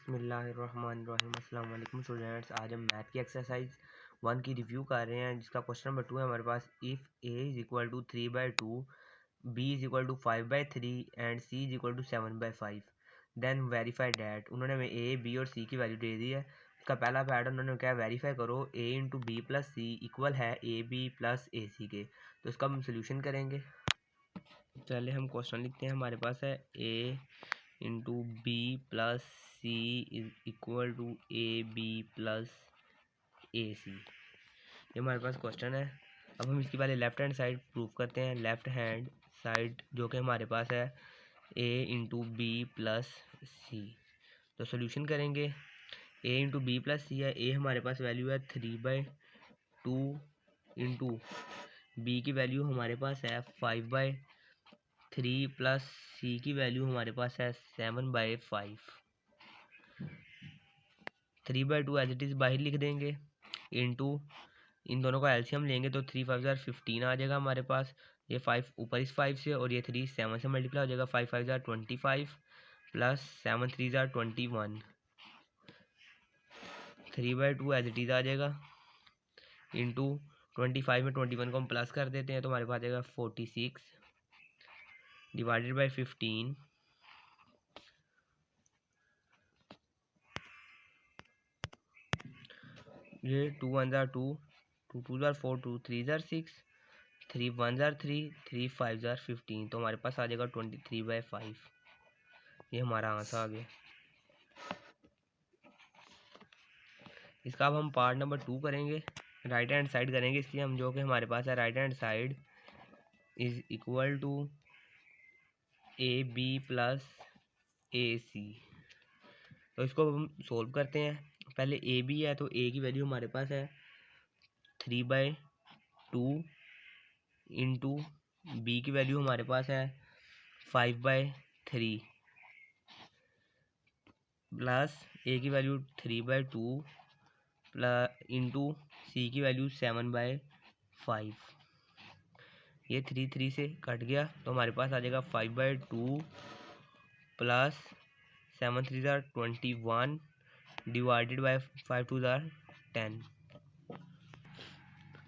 बिस्मिल्लाहिर्रहमानिर्रहीम। अस्सलाम वालेकुम स्टूडेंट्स, आज हम मैथ की एक्सरसाइज 1 की रिव्यू कर रहे हैं, जिसका क्वेश्चन नंबर 2 है हमारे पास। If a is equal to 3/2, b is equal to 5/3 and c is equal to 7/5, then verify that. उन्होंने हमें a, b और c की वैल्यू दे दी है। उसका पहला पैटर्न उन्होंने क्या वेरीफाई करो a into B plus C equal है ए बी प्लस ए सी के। तो इसका हम सोल्यूशन करेंगे। पहले हम क्वेश्चन लिखते हैं। हमारे पास है a into B plus C is equal to A B plus A C. ये हमारे पास क्वेश्चन है। अब हम इसकी पहले लेफ्ट हैंड साइड प्रूव करते हैं। लेफ्ट हैंड साइड जो कि हमारे पास है a इंटू बी प्लस सी। तो सोल्यूशन करेंगे। a इंटू बी प्लस सी है, a हमारे पास वैल्यू है 3/2 इंटू बी की वैल्यू हमारे पास है 5/3 प्लस सी की वैल्यू हमारे पास है 7/5। 3/2 एज इट इज़ बाहर लिख देंगे, इंटू इन दोनों का एलसीएम लेंगे तो 3 5 जार 15 आ जाएगा हमारे पास। ये 5 ऊपर इस 5 से और ये 3 7 से मल्टीप्लाई हो जाएगा। 5 5 जार 25 प्लस 7 3 जार 21। 3/2 एज इट इज़ आ जाएगा, इंटू 25 में 21 को हम प्लस कर देते हैं तो हमारे पास आ जाएगा 46 डिवाइडेड बाई 15। ये 2 1 jar 2, 2 2 jar 4, 2 3 jar 6, 3 1 jar 3, 3 5 jar 15। तो हमारे पास आ जाएगा 23/5। ये हमारा आंसर आ गया। इसका अब हम पार्ट नंबर 2 करेंगे। राइट हैंड साइड करेंगे इसलिए हम, जो कि हमारे पास है right hand side is equal to A B plus A C. तो इसको हम सोल्व करते हैं। पहले ए बी है तो ए की वैल्यू हमारे पास है 3/2 इंटू बी की वैल्यू हमारे पास है 5/3 प्लस ए की वैल्यू 3/2 प्लस इंटू सी की वैल्यू 7/5। ये 3 3 से कट गया तो हमारे पास आ जाएगा 5/2 प्लस 7 3 जार 21 डिवाइडेड बाई 5 2 जार 10।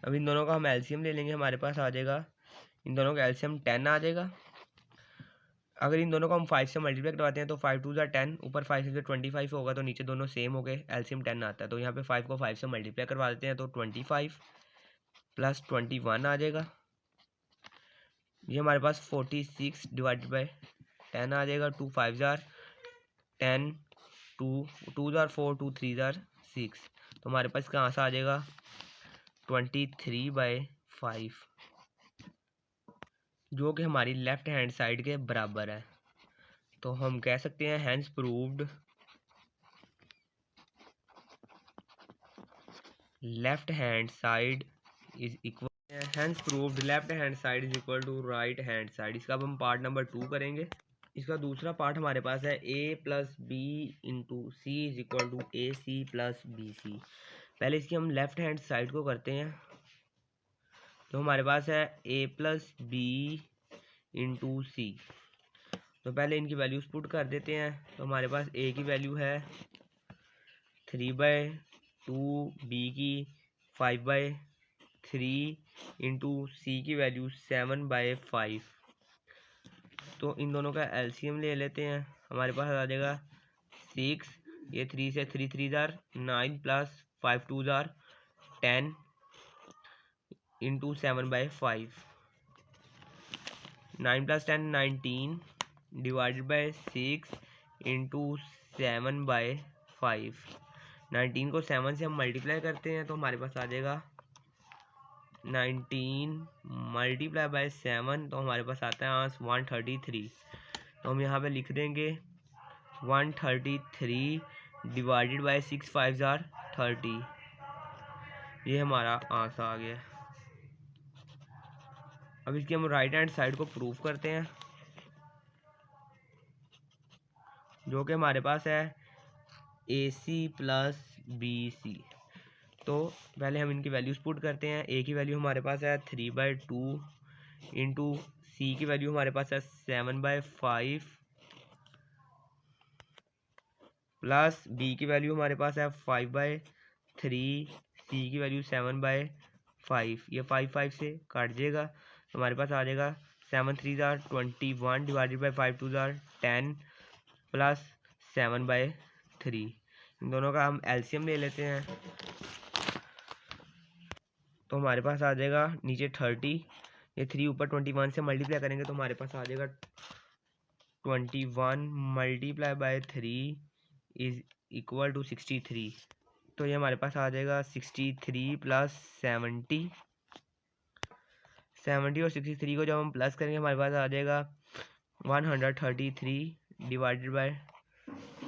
अब इन दोनों का हम एलसीएम ले लेंगे। हमारे पास आ जाएगा, इन दोनों का एलसीएम 10 आ जाएगा। अगर इन दोनों को हम 5 से मल्टीप्लाई करवाते हैं तो 5 2 जार 10, ऊपर 5 से 25 होगा तो नीचे दोनों सेम हो गए, एलसीएम 10 आता है। तो यहाँ पे 5 को 5 से मल्टीप्लाई करवा देते हैं तो 25 प्लस 21 आ जाएगा। ये हमारे पास 46 डिवाइडेड बाई 10 आ जाएगा। 2 5 जार 10, 2 जार 4, 2 3 जार 6। तो हमारे पास इसका आंसर आ जाएगा 23/5, जो कि हमारी लेफ्ट हैंड साइड के बराबर है। तो हम कह सकते हैं hence proved left hand side is equal, hence proved left hand side is equal to right hand side. इसका अब हम पार्ट नंबर 2 करेंगे। इसका दूसरा पार्ट हमारे पास है a plus B into C is equal to A C plus B C. पहले इसकी हम लेफ्ट हैंड साइड को करते हैं। तो हमारे पास है a प्लस बी इंटू सी। तो पहले इनकी वैल्यूज पुट कर देते हैं। तो हमारे पास a की वैल्यू है 3/2, बी की 5/3 इंटू सी की वैल्यू 7/5। तो इन दोनों का एलसीएम ले लेते हैं। हमारे पास आ जाएगा 6, ये 3 से 3 3 jar 9 plus 5 2 jar 10 into 7/5। 9 plus 10 19 divided by 6 into 7/5। 19 को 7 से हम मल्टीप्लाई करते हैं तो हमारे पास आ जाएगा 19 मल्टीप्लाई बाई 7, तो हमारे पास आता है आंसर 133। तो हम यहाँ पे लिख देंगे 133 डिवाइडेड बाई 6 5 जार 30। ये हमारा आंसर आ गया। अब इसकी हम राइट हैंड साइड को प्रूव करते हैं, जो कि हमारे पास है ए सी प्लस बी सी। तो पहले हम इनकी वैल्यूज पुट करते हैं। ए की वैल्यू हमारे पास है 3/2 इंटू सी की वैल्यू हमारे पास है 7/5 प्लस बी की वैल्यू हमारे पास है 5/3, सी की वैल्यू 7/5, ये 5 से काट जाएगा तो हमारे पास आ जाएगा 7 3 21 डिवाइडेड बाई 5 2 10 प्लस 7/3। इन दोनों का हम एलसीएम ले लेते हैं तो हमारे पास आ जाएगा नीचे 30, ये 3 ऊपर 21 से मल्टीप्लाई करेंगे तो हमारे पास आ जाएगा 21 multiply by 3 is equal to 63। तो ये हमारे पास आ जाएगा 63 प्लस 70 और 63 को जब हम प्लस करेंगे हमारे पास आ जाएगा 133 डिवाइडेड बाय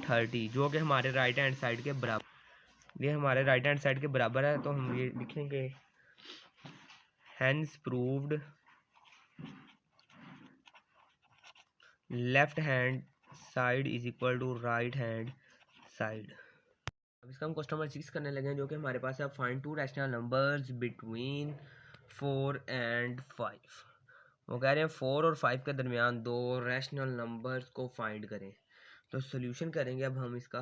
30, जो कि हमारे राइट हैंड साइड के बराबर, ये हमारे राइट हैंड साइड के बराबर है। तो हम ये लिखेंगे hence proved left hand side is equal to right hand side. अब इसका हम क्वेश्चन नंबर 6 करने लगे हैं, जो कि हमारे पास है find to rational numbers between 4 and 5। वो कह रहे हैं 4 और 5 के दरमियान दो रैशनल नंबर्स को फाइंड करें। तो सोल्यूशन करेंगे अब हम इसका,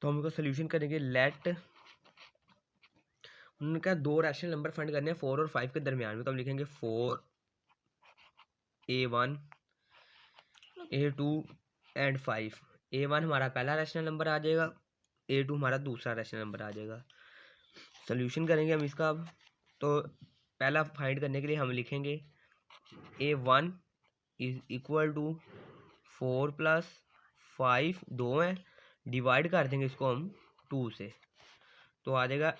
तो हम इसका सोल्यूशन करेंगे लेट, उनका दो रैशनल नंबर फाइंड करने हैं 4 और 5 के दरमियान में। तो हम लिखेंगे 4A1 A2 एंड 5। A1 हमारा पहला रैशनल नंबर आ जाएगा, A2 हमारा दूसरा रैशनल नंबर आ जाएगा। सोल्यूशन करेंगे हम इसका अब। तो पहला फाइंड करने के लिए हम लिखेंगे A1 इज इक्वल टू 4 + 5, 2 है, डिवाइड कर देंगे इसको हम 2 से, तो आ जाएगा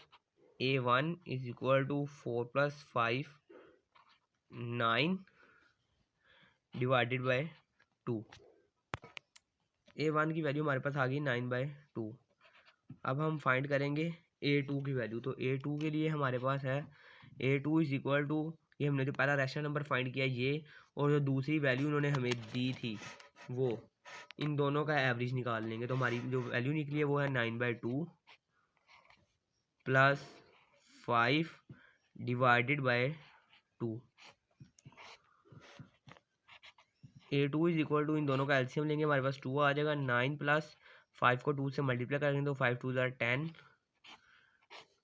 A1 is equal to 4 + 5 9 divided by 2। A1 की वैल्यू हमारे पास आ गई 9/2। अब हम फाइंड करेंगे A2 की वैल्यू। तो A2 के लिए हमारे पास है A2 इज इक्वल टू, ये हमने जो पहला रैशनल नंबर फाइंड किया ये, और जो दूसरी वैल्यू उन्होंने हमें दी थी वो, इन दोनों का एवरेज निकाल लेंगे। तो हमारी जो वैल्यू निकली है वो है 9/2 plus 5 divided by 2। A2 is equal to, इन दोनों का एलसीएम लेंगे हमारे पास 2 आ जाएगा। 9 + 5 को 2 से मल्टीप्लाई करेंगे तो 5 2 10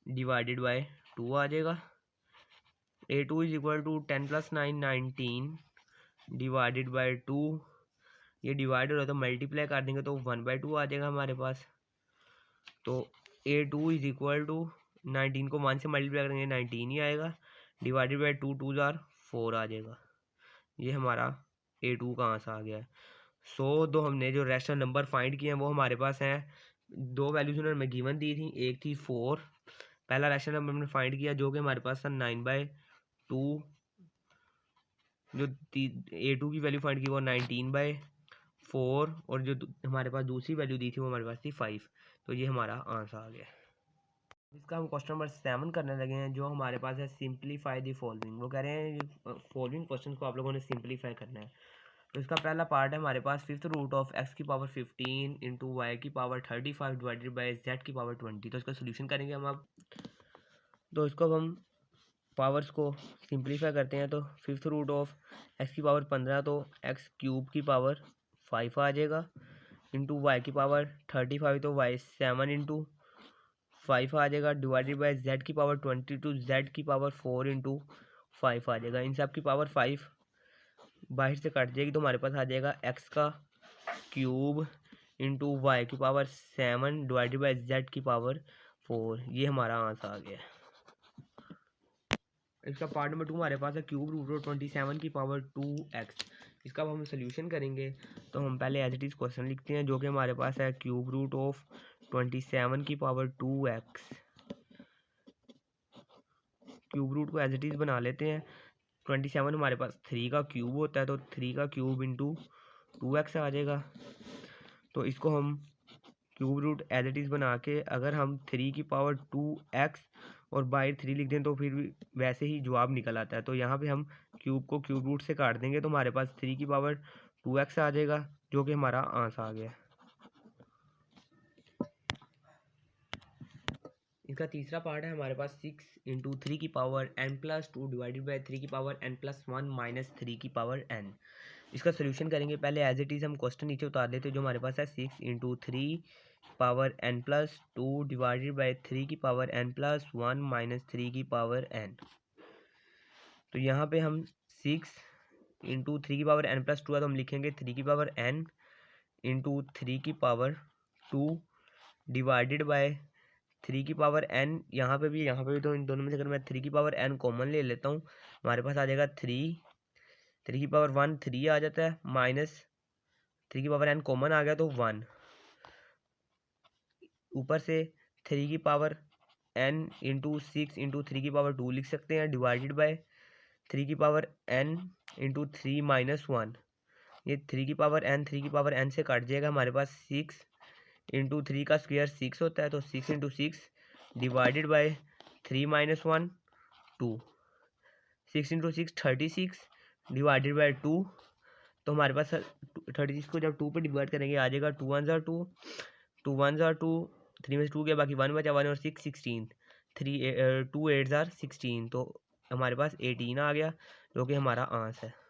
डिवाइडेड बाय 2 आ जाएगा। A2 is equal to 10 + 9 19 divided by 2, ये डिवाइड हो रहा है तो मल्टीप्लाई कर देंगे तो 1/2 आ जाएगा हमारे पास। तो A2 इज इक्वल टू 19 को 1 से मल्टीप्लाई करेंगे 19 ही आएगा, डिवाइडेड बाय 2 2 4 आ जाएगा। ये हमारा A2 का आंसर आ गया है। दो हमने जो रैशनल नंबर फाइंड किए हैं वो हमारे पास हैं, दो वैल्यूज उन्होंने हमें गिवन दी थी, एक थी 4, पहला रैशनल नंबर हमने फाइंड किया जो कि हमारे पास था 9/2, जो A2 की वैल्यू फाइंड की वो 19/4, और जो हमारे पास दूसरी वैल्यू दी थी वो हमारे पास थी 5। तो ये हमारा आंसर आ गया। इसका हम क्वेश्चन नंबर 7 करने लगे हैं, जो हमारे पास है सिंप्लीफाई द फॉलोइंग। वो कह रहे हैं फॉलोइंग क्वेश्चन को आप लोगों ने सिंप्लीफाई करना है। तो इसका पहला पार्ट है हमारे पास 5th root of x⁻15 × y⁻35 divided by z⁻20। तो इसका सोल्यूशन करेंगे हम अब। तो इसको हम पावर्स को सिंप्लीफाई करते हैं। तो 5th रूट ऑफ x⁻15 तो x³ 5 आ जाएगा, इंटू y⁻35 तो y7 × 5 आ जाएगा, डिवाइडेड बाय z⁻20 तो z⁻4 × 5 आ जाएगा। इन सब की पावर 5 बाहर से कट जाएगी तो हमारे पास आ जाएगा x³ × y⁻7 divided by z⁻4। ये हमारा आंसर आ गया। इसका पार्ट नंबर 2 हमारे पास है ⁻27⁻2x। इसका अब हम सोल्यूशन करेंगे। तो हम पहले एज इट इज़ क्वेश्चन लिखते हैं, जो कि हमारे पास है ⁻27⁻2x। क्यूब रूट को एज इट इज़ बना लेते हैं। 27 हमारे पास 3 का क्यूब होता है, तो 3 का क्यूब × 2x आ जाएगा। तो इसको हम cube root as it is बना के अगर हम 3⁻2x और बाहर 3 लिख दें तो फिर भी वैसे ही जवाब निकल आता है। तो यहाँ पे हम क्यूब को क्यूब रूट से काट देंगे तो हमारे पास 3⁻2x आ जाएगा, जो कि हमारा आंसर आ गया। इसका तीसरा पार्ट है हमारे पास 6 × 3n + 2 divided by 3n + 1 - 3n। इसका सोल्यूशन करेंगे। पहले एज इट इज़ हम क्वेश्चन नीचे उतार देते जो हमारे पास है 6 into 3 power n plus 2 divided by 3 की पावर n प्लस 1 माइनस 3 की पावर n। तो यहाँ पे हम 6 इंटू 3 की पावर n प्लस 2 है तो हम लिखेंगे 3 की पावर n इंटू 3 की पावर 2 डिवाइडेड बाय 3 की पावर n। यहाँ पे भी तो इन दोनों में से अगर मैं 3 की पावर n कॉमन ले लेता हूँ हमारे पास आ जाएगा 3 की पावर 1 3 आ जाता है, माइनस 3 की पावर n कॉमन आ गया तो 1, ऊपर से 3 की पावर n इंटू 6 इंटू 3 की पावर 2 लिख सकते हैं, डिवाइडेड बाय 3 की पावर n इंटू 3 माइनस 1। ये 3 की पावर n से कट जाएगा, हमारे पास 6 इंटू 3 का स्क्वायर 6 होता है तो 6 into 6 divided by 3 minus 1 2, 6 into 6 36 divided by 2। तो हमारे पास 36 को जब 2 पे डिवाइड करेंगे आ जाएगा 2 1 2, 2 1 2, 3 में से 2 गया बाकी 1 बचा, 1 और 6 16, 2 8 16। तो हमारे पास 18 आ गया जो कि हमारा आंसर है।